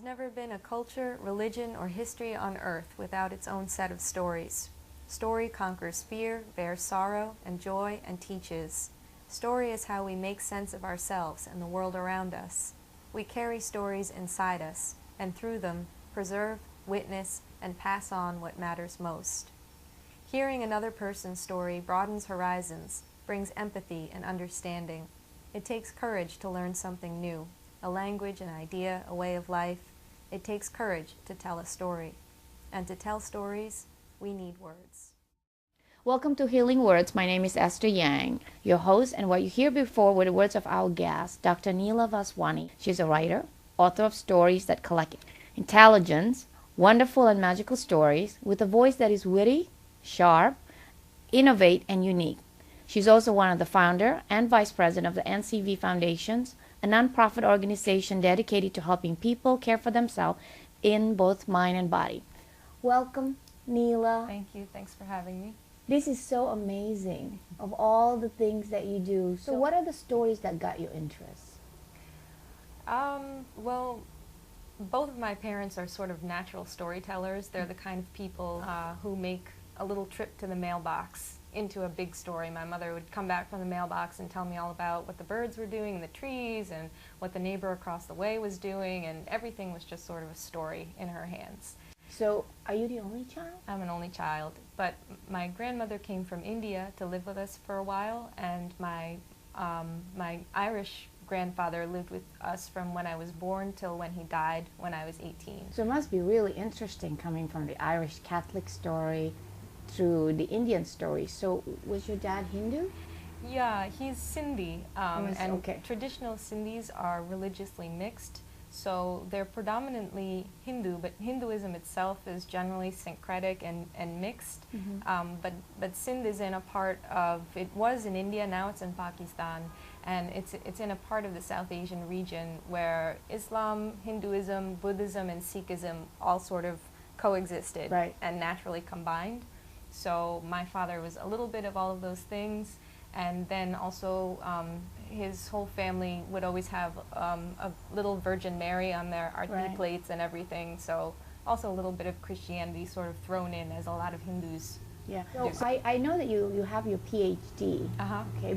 There's never been a culture, religion, or history on earth without its own set of stories. Story conquers fear, bears sorrow and joy, and teaches. Story is how we make sense of ourselves and the world around us. We carry stories inside us, and through them, preserve, witness, and pass on what matters most. Hearing another person's story broadens horizons, brings empathy and understanding. It takes courage to learn something new. A language, an idea, a way of life. It takes courage to tell a story. And to tell stories, we need words. Welcome to Healing Words. My name is Esther Yang, your host, and what you hear before were the words of our guest, Dr. Neela Vaswani. She's a writer, author of stories that collect intelligence, wonderful and magical stories with a voice that is witty, sharp, innovate, and unique. She's also one of the founder and vice president of the NCV Foundations, a nonprofit organization dedicated to helping people care for themselves in both mind and body. Welcome, Neela. Thank you. Thanks for having me. This is so amazing of all the things that you do. So what are the stories that got your interest? Well, both of my parents are sort of natural storytellers. They're the kind of people who make a little trip to the mailbox into a big story. My mother would come back from the mailbox and tell me all about what the birds were doing in the trees and what the neighbor across the way was doing, and everything was just sort of a story in her hands. So, are you the only child? I'm an only child, but my grandmother came from India to live with us for a while, and my Irish grandfather lived with us from when I was born till when he died when I was 18. So it must be really interesting coming from the Irish Catholic story through the Indian story. So was your dad Hindu? Yeah, he's Sindhi, and okay. Traditional Sindhis are religiously mixed. So they're predominantly Hindu, but Hinduism itself is generally syncretic and mixed. Mm-hmm. But Sindh is in a part of, it was in India, now it's in Pakistan, and it's in a part of the South Asian region where Islam, Hinduism, Buddhism, and Sikhism all sort of coexisted and naturally combined. So my father was a little bit of all of those things, and then also his whole family would always have a little Virgin Mary on their arti plates and everything, so also a little bit of Christianity sort of thrown in, as a lot of Hindus do. So I know that you have your PhD, okay,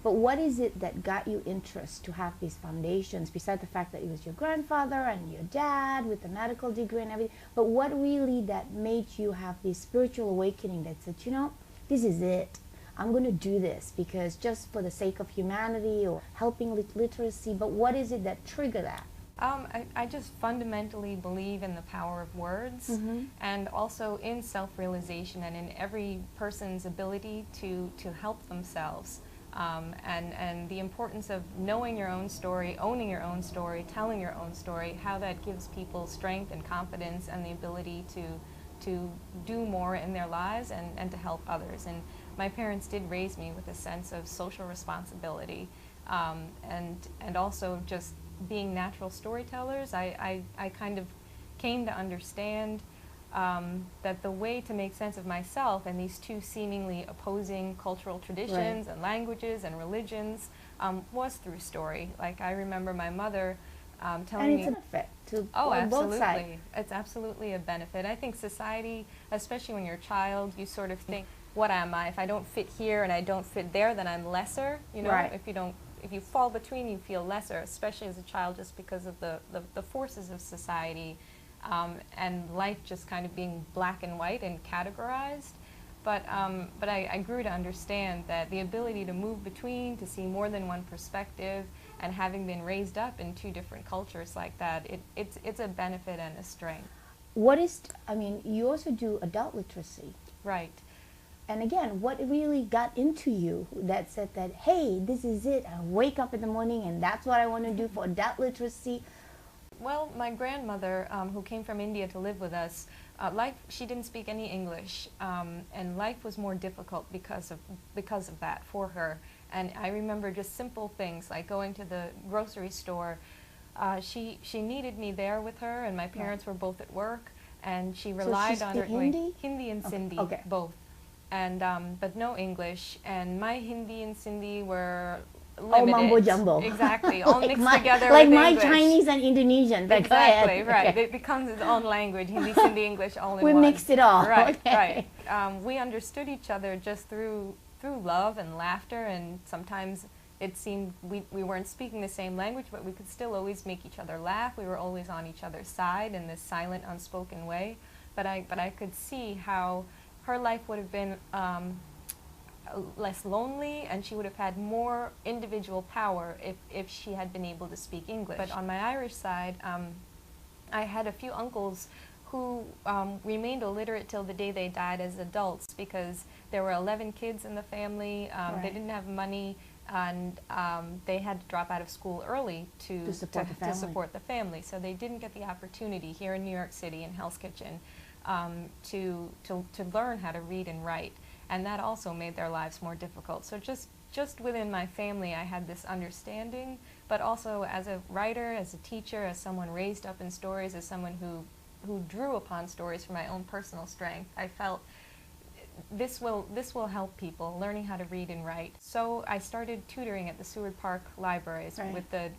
but what is it that got you interest to have these foundations, besides the fact that it was your grandfather and your dad with the medical degree and everything, but what really that made you have this spiritual awakening that said, you know, this is it. I'm going to do this because just for the sake of humanity or helping with literacy, but what is it that triggered that? I just fundamentally believe in the power of words, and also in self-realization and in every person's ability to help themselves. And the importance of knowing your own story, owning your own story, telling your own story, how that gives people strength and confidence and the ability to do more in their lives and to help others. And my parents did raise me with a sense of social responsibility, and also just being natural storytellers. I kind of came to understand that the way to make sense of myself and these two seemingly opposing cultural traditions and languages and religions was through story. Like, I remember my mother telling me... And it's a benefit to absolutely. both sides. It's absolutely a benefit. I think society, especially when you're a child, you sort of think, what am I? If I don't fit here and I don't fit there, then I'm lesser. You know, if you fall between, you feel lesser, especially as a child, just because of the forces of society. And life just kind of being black and white and categorized. But I grew to understand that the ability to move between, to see more than one perspective, and having been raised up in two different cultures like that, it's a benefit and a strength. You also do adult literacy. Right. And again, what really got into you that said that, hey, this is it, I wake up in the morning and that's what I want to do for adult literacy? Well, my grandmother, who came from India to live with us, she didn't speak any English, and life was more difficult because of that for her. And I remember just simple things like going to the grocery store. She needed me there with her, and my parents were both at work, and she relied on her Hindi and Sindhi, both, and but no English. And my Hindi and Sindhi were limit mambo it. jumbo. Exactly, all mixed together like with my English. Chinese and Indonesian. But Exactly, go ahead. right. Okay. It becomes its own language, Hindi, Sindhi, English, all in We one. mixed it all. Right, Okay. right. We understood each other just through love and laughter, and sometimes it seemed we weren't speaking the same language, but we could still always make each other laugh. We were always on each other's side in this silent, unspoken way. But I could see how her life would have been less lonely, and she would have had more individual power if she had been able to speak English. But on my Irish side, I had a few uncles who remained illiterate till the day they died as adults, because there were 11 kids in the family. Right. They didn't have money, and they had to drop out of school early to support the family. So they didn't get the opportunity here in New York City in Hell's Kitchen to learn how to read and write. And that also made their lives more difficult. So just within my family, I had this understanding, but also as a writer, as a teacher, as someone raised up in stories, as someone who drew upon stories for my own personal strength, I felt this will help people learning how to read and write. So I started tutoring at the Seward Park Libraries with the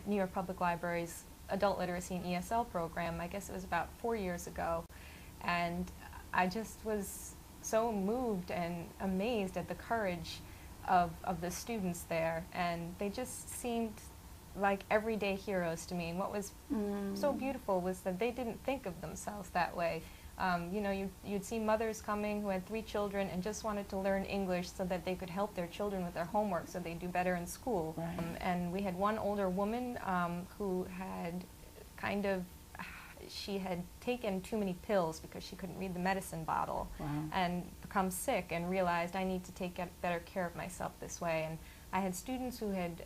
New York Public Library's Adult Literacy and ESL program. I guess it was about 4 years ago, and I just was so moved and amazed at the courage of the students there, and they just seemed like everyday heroes to me. And what was so beautiful was that they didn't think of themselves that way. You know, you'd see mothers coming who had 3 children and just wanted to learn English so that they could help their children with their homework so they'd do better in school. Right. And we had one older woman who had she had taken too many pills because she couldn't read the medicine bottle. Wow. And become sick and realized I need to take better care of myself this way. And I had students who had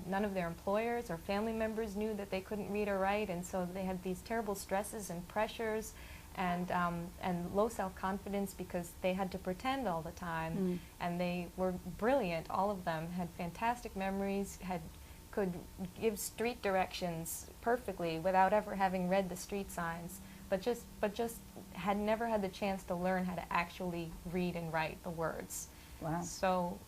none of their employers or family members knew that they couldn't read or write, and so they had these terrible stresses and pressures and low self-confidence because they had to pretend all the time. And they were brilliant. All of them had fantastic memories, could give street directions perfectly without ever having read the street signs, but just had never had the chance to learn how to actually read and write the words. Wow. So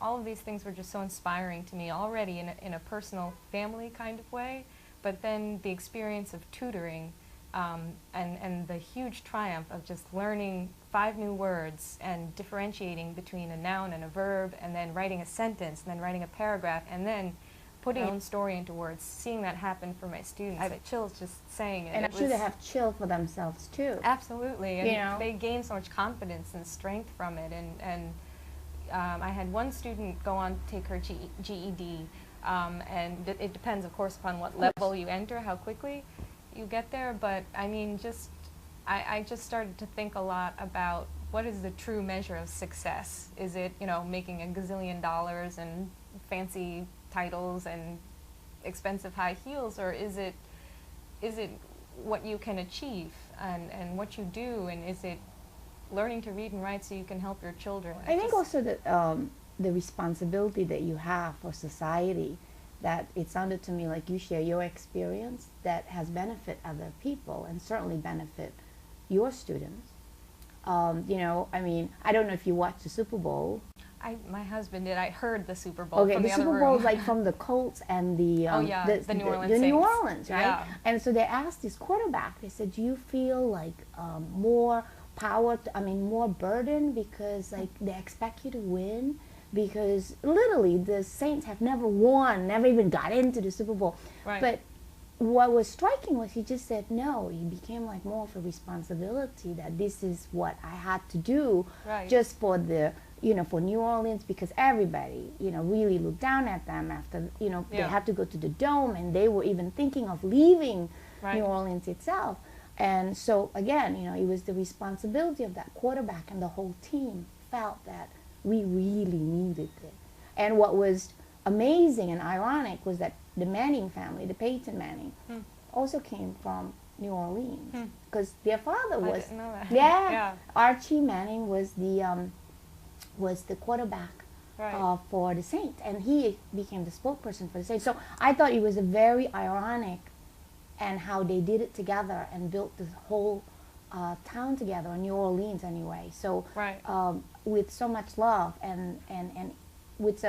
all of these things were just so inspiring to me already in a personal family kind of way, but then the experience of tutoring and the huge triumph of just learning 5 new words and differentiating between a noun and a verb, and then writing a sentence, and then writing a paragraph, and then putting my own story into words, seeing that happen for my students. I have chills just saying it. And I'm sure they have chill for themselves too. Absolutely. And you know? They gain so much confidence and strength from it. And I had one student go on to take her GED, and it depends, of course, upon what level you enter, how quickly you get there. But I mean, I just started to think a lot about what is the true measure of success. Is it, you know, making a gazillion dollars and fancy titles and expensive high heels, or is it what you can achieve and what you do, and is it learning to read and write so you can help your children? I think also that the responsibility that you have for society, that it sounded to me like you share your experience that has benefit other people and certainly benefit your students. You know, I mean, I don't know if you watched the Super Bowl. My husband did. I heard the Super Bowl Okay, from the the other Super room. Bowl is like from the Colts and the the New Orleans the New Saints. Orleans, right? Yeah. And so they asked this quarterback. They said, "Do you feel like more power? More burden because like they expect you to win?" Because literally the Saints have never won, never even got into the Super Bowl. Right. But what was striking was he just said no. He became like more of a responsibility that this is what I had to do, Right. just for the, you know, for New Orleans, because everybody, you know, really looked down at them after, you know, they had to go to the Dome, and they were even thinking of leaving New Orleans itself. And so again, you know, it was the responsibility of that quarterback, and the whole team felt that we really needed it. And what was amazing and ironic was that the Manning family, the Peyton Manning, also came from New Orleans, because their father was, I didn't know that. yeah, Archie Manning was the quarterback Right. for the Saints, and he became the spokesperson for the Saints. So I thought it was a very ironic, and how they did it together and built this whole town together, New Orleans anyway. So Right. with so much love and with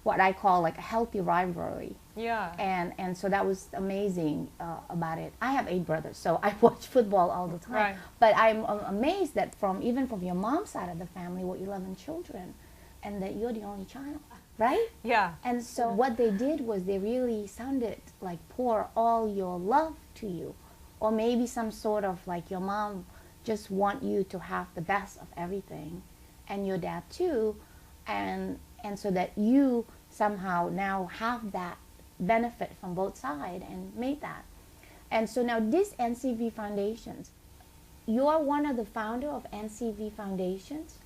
what I call like a healthy rivalry. Yeah. And so that was amazing about it. I have 8 brothers, so I watch football all the time. Right. But I'm amazed that even from your mom's side of the family, with 11 children, and that you're the only child, right? Yeah. And so what they did was they really sounded like pour all your love to you, or maybe some sort of like your mom just want you to have the best of everything, and your dad too, and so that you somehow now have that benefit from both sides and made that. And so now this NCV Foundations, you are one of the founder of NCV Foundations.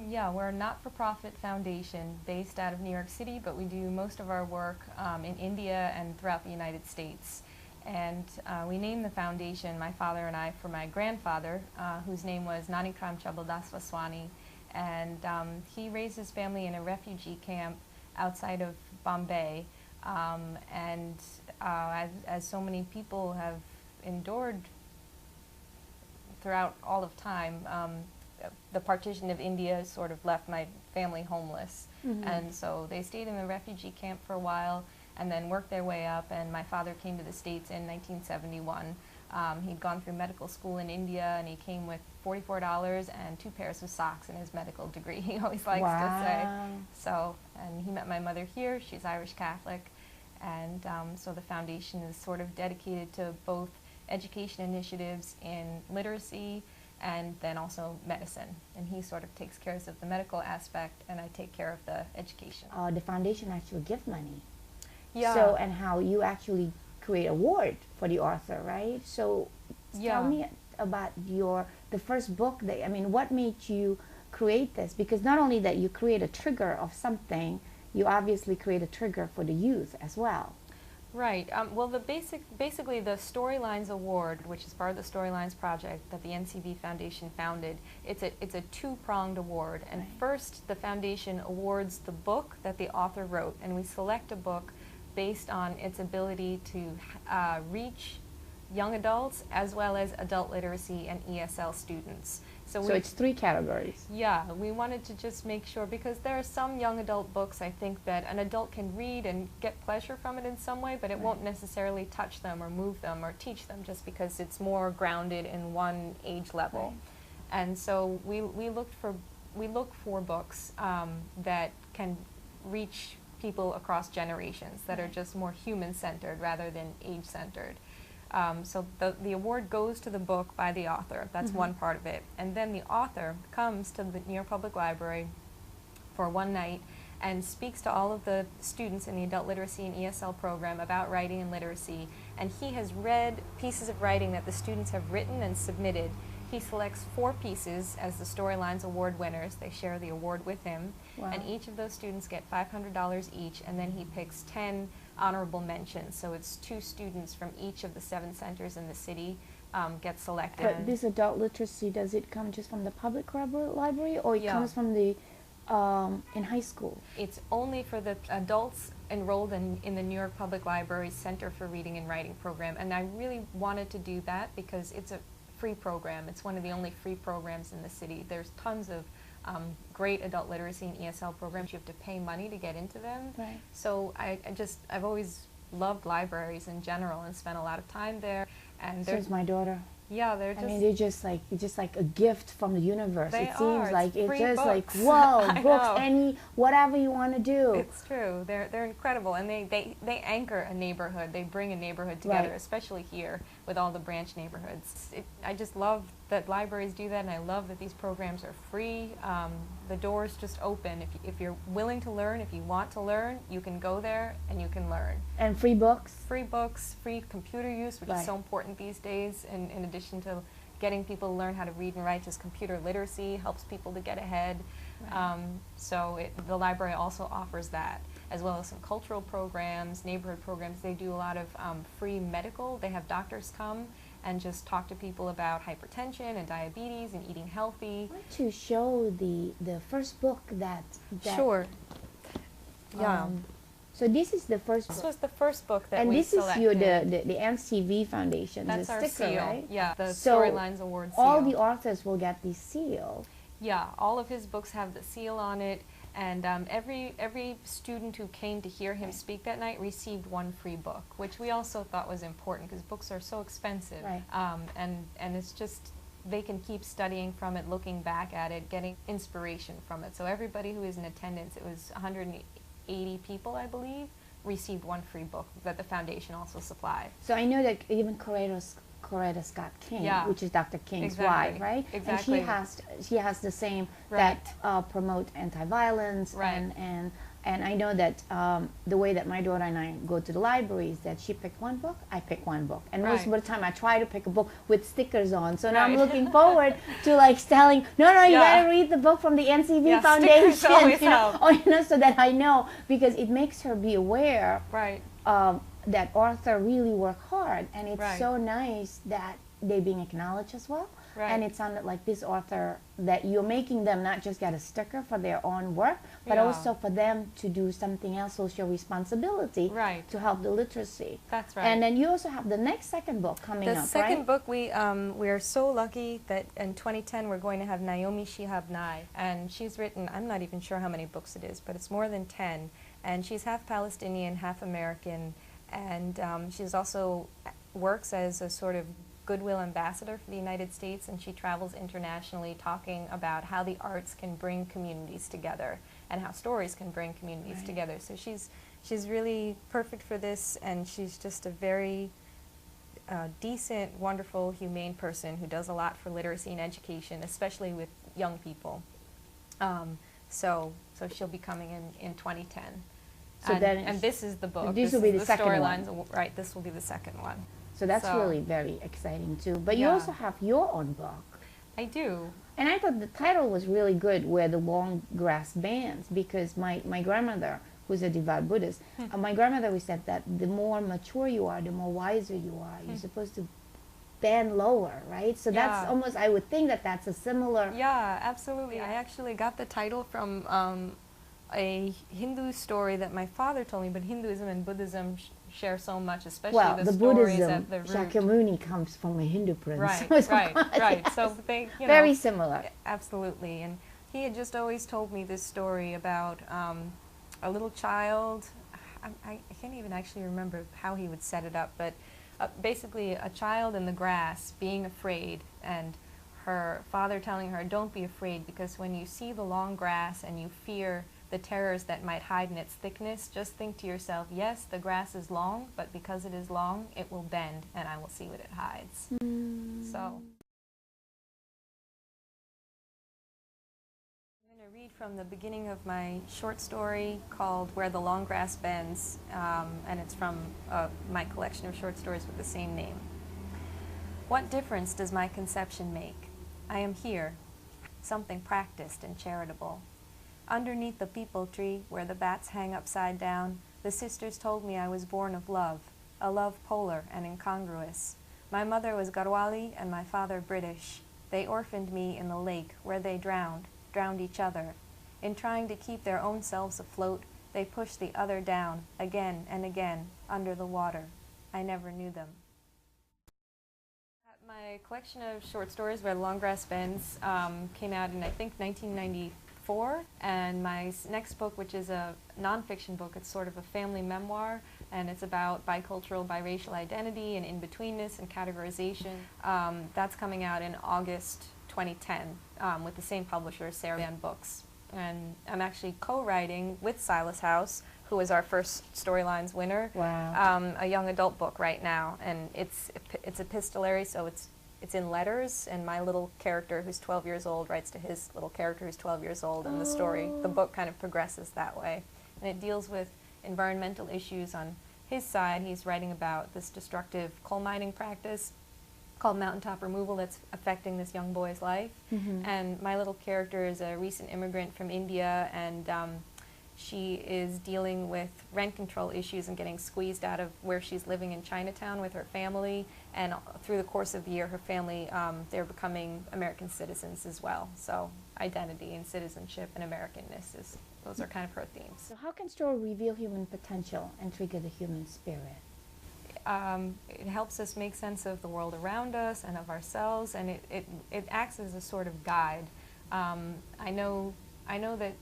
Yeah, we're a not-for-profit foundation based out of New York City, but we do most of our work in India and throughout the United States. And we named the foundation, my father and I, for my grandfather, whose name was Neela Vaswani. And he raised his family in a refugee camp outside of Bombay. As so many people have endured throughout all of time, the partition of India sort of left my family homeless. And so they stayed in the refugee camp for a while and then worked their way up, and my father came to the States in 1971. He'd gone through medical school in India, and he came with $44 and 2 pairs of socks in his medical degree, he always likes to say. So, and he met my mother here. She's Irish Catholic, and so the foundation is sort of dedicated to both education initiatives in literacy and then also medicine. And he sort of takes care of the medical aspect, and I take care of the education. The foundation actually gives money. Yeah. So, and how you actually create award for the author, right? So tell me about the first book that, I mean, what made you create this? Because not only that you create a trigger of something, you obviously create a trigger for the youth as well. Right. Well, basically the Storylines Award, which is part of the Storylines project that the NCV Foundation founded, it's a 2-pronged award. And first, the foundation awards the book that the author wrote, and we select a book based on its ability to reach young adults as well as adult literacy and ESL students. So it's 3 categories. Yeah, we wanted to just make sure, because there are some young adult books I think that an adult can read and get pleasure from it in some way, but it won't necessarily touch them or move them or teach them, just because it's more grounded in one age level. And so we look for books that can reach people across generations, that are just more human-centered rather than age-centered. So the award goes to the book by the author. That's one part of it. And then the author comes to the New York Public Library for one night and speaks to all of the students in the adult literacy and ESL program about writing and literacy. And he has read pieces of writing that the students have written and submitted. He selects 4 pieces as the Storylines Award winners. They share the award with him. Wow. And each of those students get $500 each, and then he picks 10 honorable mentions. So it's 2 students from each of the 7 centers in the city get selected. But this adult literacy, does it come just from the public library, or it comes from the in high school? It's only for the adults enrolled in the New York Public Library Center for Reading and Writing program. And I really wanted to do that because it's a free program. It's one of the only free programs in the city. There's tons of great adult literacy and ESL programs. You have to pay money to get into them. Right. So I've always loved libraries in general and spent a lot of time there. And So is my daughter. yeah, they're I mean, they're just like a gift from the universe. They It seems are. like It's it's free just like, books. whoa, I books, know. whatever you want to do. It's true. They're incredible, and they anchor a neighborhood. They bring a neighborhood together, Right. especially here with all the branch neighborhoods. I just love that libraries do that, and I love that these programs are free. The doors just open. If you're willing to learn, if you want to learn, you can go there and you can learn. And free books. Free books, free computer use, which Right. is so important these days, in addition to getting people to learn how to read and write. Just computer literacy helps people to get ahead. Right. So the library also offers that, as well as some cultural programs, neighborhood programs. They do a lot of free medical. They have doctors come and just talk to people about hypertension and diabetes and eating healthy. I want to show the first book that Sure. Yeah. So this is the first This book. was the first book that And we this selected. is your the NCV Foundation, That's the our sticker, seal. right? Yeah, the So Storylines Award seal. all the authors will get the seal. Yeah, all of his books have the seal on it, And every student who came to hear him speak that night received one free book, which we also thought was important because books are so expensive. Right. And it's just, they can keep studying from it, looking back at it, getting inspiration from it. So everybody who is in attendance, it was 180 people, I believe, received one free book that the foundation also supplied. So I know that even Coretta Scott King, Yeah. which is Dr. King's Exactly. wife, right? Exactly. And she has the same Right. that promote anti-violence, Right. and I know that the way that my daughter and I go to the library is that she picked one book, I pick one book, and most of Right. the time I try to pick a book with stickers on. So now I'm Right. looking forward to like telling, no, you Yeah. gotta read the book from the NCV Yeah, Foundation, stickers always help. so that I know, because it makes her be aware Right. that author really work hard, and it's Right. so nice that they being acknowledged as well. Right. And it sounded like this author, that you're making them not just get a sticker for their own work, but Yeah. also for them to do something else, social responsibility, Right. to help the literacy. That's right. And then you also have the next second book coming The up, second right? book, we are so lucky that in 2010 we're going to have Naomi Shihab Nye, and she's written, I'm not even sure how many books it is, but it's more than 10, and she's half Palestinian, half American, and she's also works as a sort of goodwill ambassador for the United States, and she travels internationally talking about how the arts can bring communities together and how stories can bring communities Right. together. So she's really perfect for this, and she's just a very decent, wonderful, humane person who does a lot for literacy and education, especially with young people. So she'll be coming in 2010. So then and this is the book. this will be is the second storylines. one. Right, this will be the second one. So that's So- really very exciting too. But you Yeah. also have your own book. I do. And I thought the title was really good, Where the Long Grass Bends, because my grandmother, who's a devout Buddhist, my grandmother always said that the more mature you are, the more wiser you are. You're supposed to bend lower, right? So that's Yeah. almost, I would think that that's a similar... Yeah, absolutely. Yeah. I actually got the title from a Hindu story that my father told me, but Hinduism and Buddhism share so much, especially Well, the the stories Buddhism, at the root. Shakyamuni comes from a Hindu prince. Right, So right, right. yes. So they, you know, Very similar. absolutely. And he had just always told me this story about a little child. I can't even actually remember how he would set it up, but basically a child in the grass being afraid, and her father telling her, don't be afraid, because when you see the long grass and you fear the terrors that might hide in its thickness, just think to yourself, yes, the grass is long, but because it is long, it will bend, and I will see what it hides. So I'm going to read from the beginning of my short story called Where the Long Grass Bends, and it's from my collection of short stories with the same name. What difference does my conception make? I am here, something practiced and charitable. Underneath the peepal tree, where the bats hang upside down, the sisters told me I was born of love, a love polar and incongruous. My mother was Garhwali and my father British. They orphaned me in the lake, where they drowned each other. In trying to keep their own selves afloat, they pushed the other down, again and again, under the water. I never knew them. My collection of short stories, Where the Long Grass Bends, came out in, I think, 1994. And my next book, which is a nonfiction book, it's sort of a family memoir, and it's about bicultural, biracial identity and in-betweenness and categorization. That's coming out in August 2010 with the same publisher, Sarah Ann Books. And I'm actually co-writing with Silas House, who is our first Storylines winner, Wow. a young adult book right now. And it's epistolary, so it's in letters, and my little character who's 12 years old writes to his little character who's 12 years old, and the book kind of progresses that way. And it deals with environmental issues on his side. He's writing about this destructive coal mining practice called mountaintop removal that's affecting this young boy's life. And my little character is a recent immigrant from India, and she is dealing with rent control issues and getting squeezed out of where she's living in Chinatown with her family. And through the course of the year, her family, they're becoming American citizens as well. So identity and citizenship and Americanness, those are kind of her themes. So how can story reveal human potential and trigger the human spirit? It helps us make sense of the world around us and of ourselves, and it acts as a sort of guide. I know that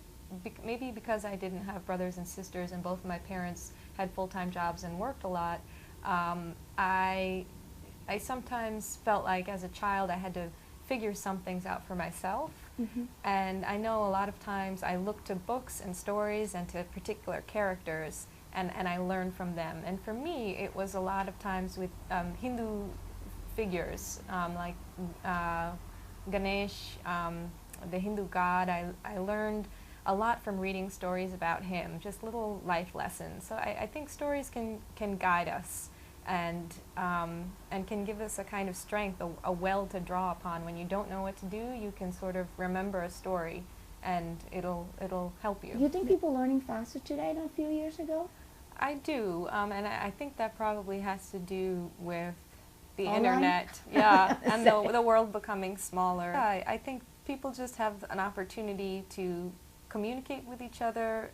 maybe because I didn't have brothers and sisters and both of my parents had full-time jobs and worked a lot, I sometimes felt like as a child I had to figure some things out for myself. And I know a lot of times I look to books and stories and to particular characters, and I learn from them. And for me, it was a lot of times with Hindu figures, like Ganesh, the Hindu god. I learned a lot from reading stories about him, just little life lessons. So I think stories can guide us and can give us a kind of strength, a well to draw upon. When you don't know what to do, you can sort of remember a story, and it'll help you. You think people are learning faster today than a few years ago? I do, and I think that probably has to do with the Online? internet, yeah, and the world becoming smaller. Yeah, I think people just have an opportunity to communicate with each other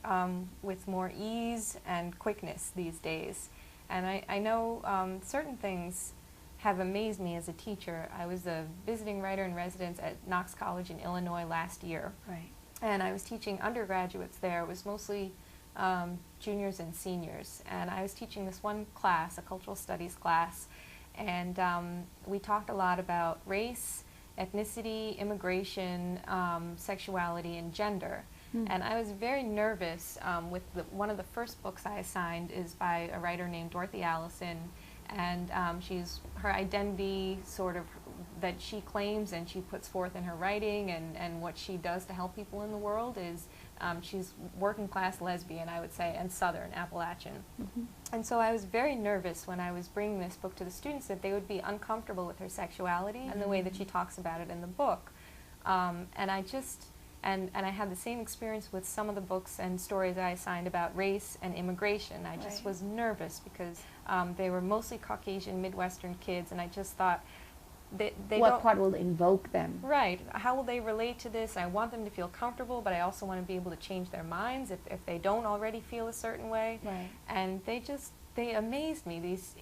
with more ease and quickness these days. And I know certain things have amazed me as a teacher. I was a visiting writer in residence at Knox College in Illinois last year. Right. And I was teaching undergraduates there. It was mostly juniors and seniors. And I was teaching this one class, a cultural studies class, and we talked a lot about race, ethnicity, immigration, sexuality, and gender. And I was very nervous with one of the first books I assigned is by a writer named Dorothy Allison, and her identity sort of that she claims and she puts forth in her writing and what she does to help people in the world is she's working class lesbian, I would say, and Southern Appalachian. And so I was very nervous when I was bringing this book to the students that they would be uncomfortable with her sexuality and the way that she talks about it in the book. And I had the same experience with some of the books and stories I assigned about race and immigration. I just was nervous because they were mostly Caucasian Midwestern kids, and I just thought, what part will invoke them? Right. How will they relate to this? I want them to feel comfortable, but I also want to be able to change their minds if they don't already feel a certain way. Right. And they amazed me. These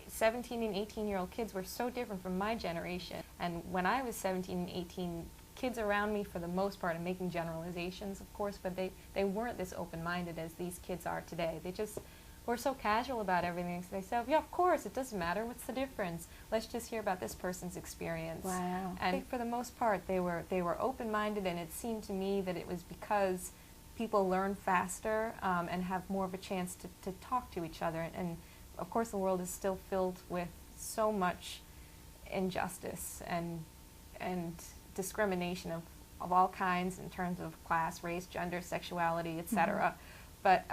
17 and 18-year-old kids were so different from my generation. And when I was 17 and 18, kids around me, for the most part, I'm making generalizations, of course, but they weren't this open-minded as these kids are today. They just were so casual about everything. So they said, yeah, of course, it doesn't matter. What's the difference? Let's just hear about this person's experience. Wow. And I think for the most part, they were open-minded, and it seemed to me that it was because people learn faster and have more of a chance to talk to each other. And of course, the world is still filled with so much injustice and discrimination of all kinds in terms of class, race, gender, sexuality, etc. But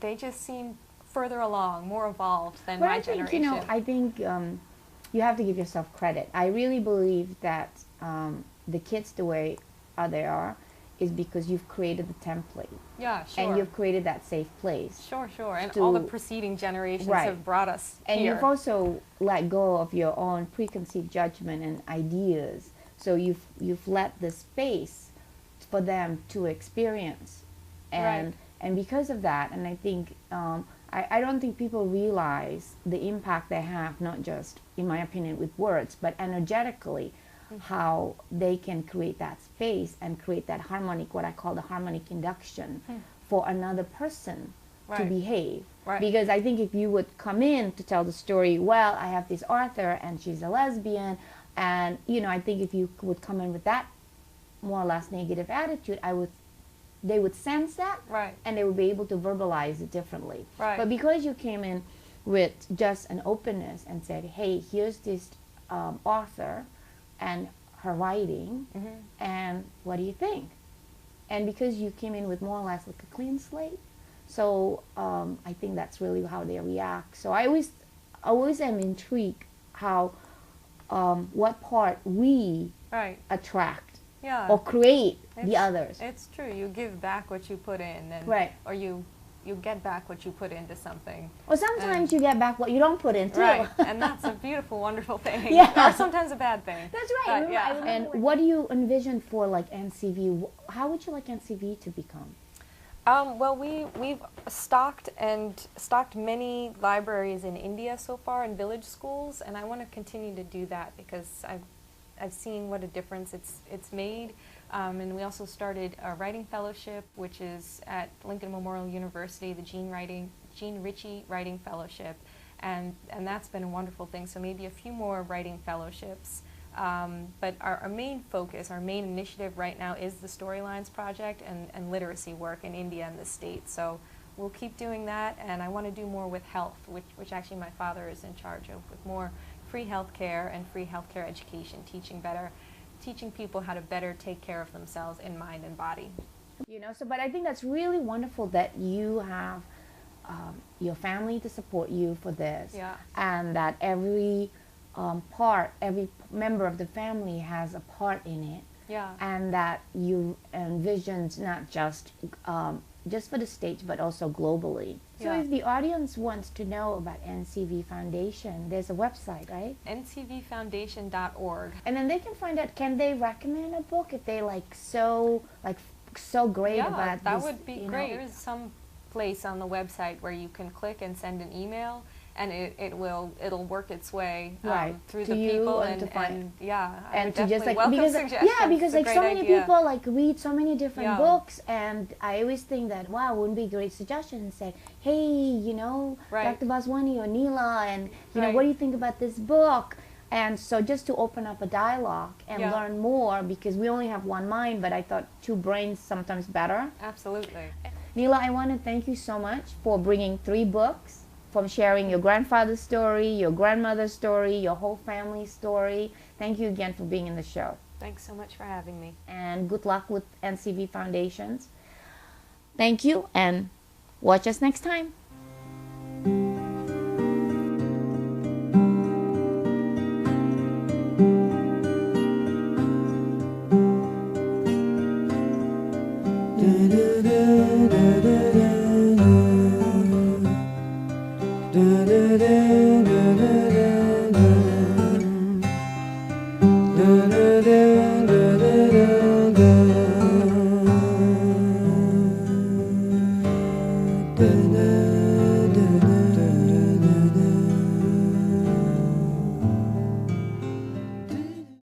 they just seem further along, more evolved than my generation. I think you have to give yourself credit. I really believe that the kids the way they are is because you've created the template. Yeah, sure. And you've created that safe place. Sure. And all the preceding generations have brought us and here. you've also let go of your own preconceived judgment and ideas. So you've let the space for them to experience. And because of that, and I think, I don't think people realize the impact they have, not just, in my opinion, with words, but energetically, how they can create that space and create that harmonic, what I call the harmonic induction for another person to behave. Because I think if you would come in to tell the story, well, I have this author and she's a lesbian, and, I think if you would come in with that more or less negative attitude, they would sense that, and they would be able to verbalize it differently. But because you came in with just an openness and said, hey, here's this author and her writing, and what do you think? And because you came in with more or less like a clean slate, so I think that's really how they react. So I always am intrigued how, what part we attract or create the others. It's true. You give back what you put in, and or you get back what you put into something. Or sometimes you get back what you don't put in too. And that's a beautiful, wonderful thing. Or sometimes a bad thing. That's right. And what do you envision for like NCV? How would you like NCV to become? Well, we've stocked many libraries in India so far in village schools, and I want to continue to do that because I've seen what a difference it's made. And we also started a writing fellowship, which is at Lincoln Memorial University, the Jean Ritchie Writing Fellowship, and that's been a wonderful thing. So maybe a few more writing fellowships. But our main focus, our main initiative right now is the Storylines Project and literacy work in India and the States. So we'll keep doing that, and I want to do more with health, which actually my father is in charge of, with more free health care and free health care education, teaching people how to better take care of themselves in mind and body. You know, so but I think that's really wonderful that you have your family to support you for this, Yeah. and that every member of the family has a part in it, Yeah. and that you envisioned not just for the States but also globally. So Yeah. if the audience wants to know about NCV Foundation, there's a website, right? ncvfoundation.org. And then they can find out, can they recommend a book if they so great Yeah, about that this, would be you know? great. There's some place on the website where you can click and send an email, and it'll work its way Right, through to the you people and to find- yeah, I and would to just definitely like welcome because suggestions. because It's a like so great many idea. people like read so many different Yeah. books, and I always think that wow, wouldn't be a great suggestion and say, hey, you know, Right. Dr. Vaswani or Neela, and you know, Right. what do you think about this book? And so just to open up a dialogue and Yeah. learn more, because we only have one mind, but I thought two brains sometimes better. Absolutely. Neela, I want to thank you so much for bringing 3 books, from sharing your grandfather's story, your grandmother's story, your whole family's story. Thank you again for being in the show. Thanks so much for having me. And good luck with NCV Foundations. Thank you, and watch us next time. Da